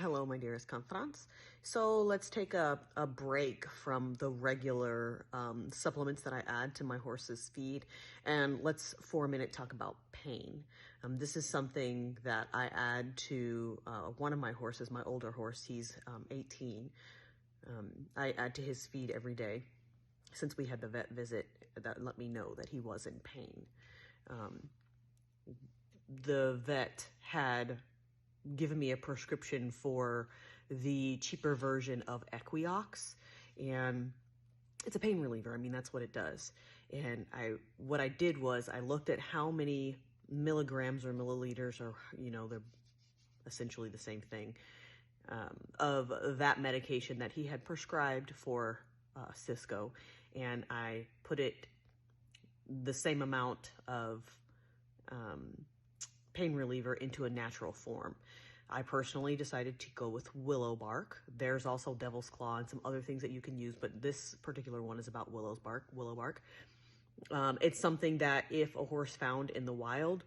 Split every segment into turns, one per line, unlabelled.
Hello, my dearest confidants. So let's take a break from the regular supplements that I add to my horse's feed, and let's for a minute talk about pain. This is something that I add to one of my horses, my older horse. He's 18. I add to his feed every day since we had the vet visit that let me know that he was in pain. The vet had given me a prescription for the cheaper version of Equiox, and it's a pain reliever. I mean, that's what it does. And what I did was I looked at how many milligrams or milliliters, or they're essentially the same thing, of that medication that he had prescribed for Cisco, and I put it the same amount of pain reliever into a natural form. I personally decided to go with willow bark. There's also devil's claw and some other things that you can use, but this particular one is about willow bark. It's something that if a horse found in the wild,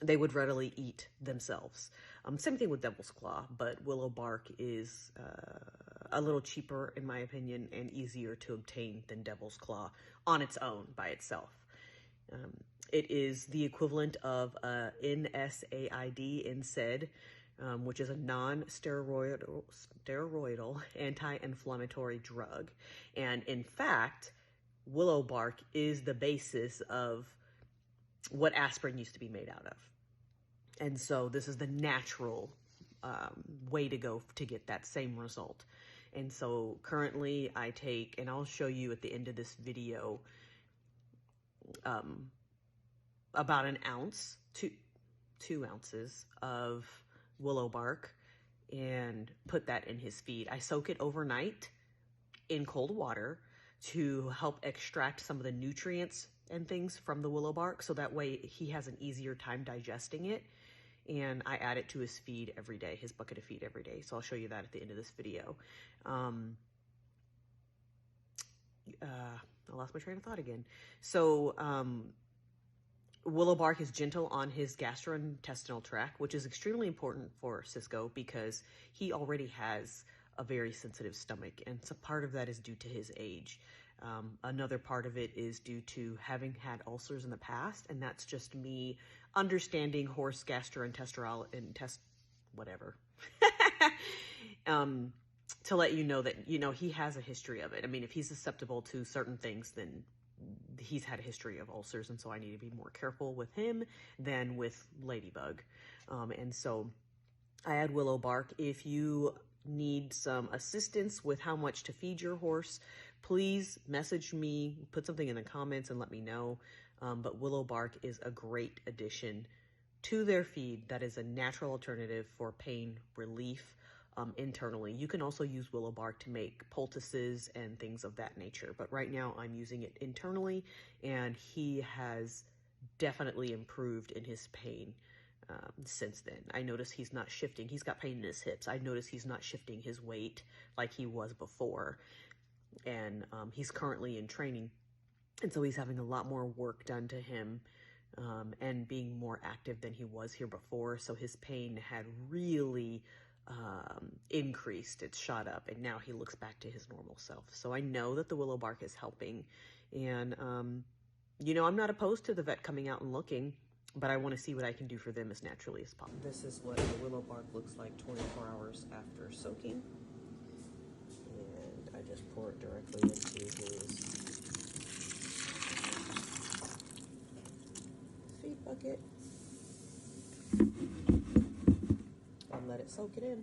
they would readily eat themselves. Same thing with devil's claw, but willow bark is a little cheaper, in my opinion, and easier to obtain than devil's claw on its own by itself. It is the equivalent of NSAID, which is a non-steroidal anti-inflammatory drug. And in fact, willow bark is the basis of what aspirin used to be made out of. And so this is the natural way to go to get that same result. And so currently I take, and I'll show you at the end of this video, about an ounce to 2 ounces of willow bark and put that in his feed. I soak it overnight in cold water to help extract some of the nutrients and things from the willow bark, so that way he has an easier time digesting it. And I add it to his feed every day, his bucket of feed every day. So I'll show you that at the end of this video. I lost my train of thought again. So willow bark is gentle on his gastrointestinal tract, which is extremely important for Cisco because he already has a very sensitive stomach, and so part of that is due to his age. Another part of it is due to having had ulcers in the past, and that's just me understanding horse gastrointestinal whatever. To let you know that, he has a history of it. I mean, if he's susceptible to certain things, then he's had a history of ulcers, and so I need to be more careful with him than with Ladybug. And so I add willow bark. If you need some assistance with how much to feed your horse, please message me, put something in the comments and let me know. But willow bark is a great addition to their feed that is a natural alternative for pain relief internally. You can also use willow bark to make poultices and things of that nature, but right now I'm using it internally, and he has definitely improved in his pain since then. I notice he's not shifting. He's got pain in his hips. I notice he's not shifting his weight like he was before, and he's currently in training, and so he's having a lot more work done to him and being more active than he was here before. So his pain had really increased. It's shot up, and now he looks back to his normal self. So I know that the willow bark is helping, and I'm not opposed to the vet coming out and looking, but I want to see what I can do for them as naturally as possible. This is what the willow bark looks like 24 hours after soaking, and I just pour it directly into his feed bucket and let it soak it in.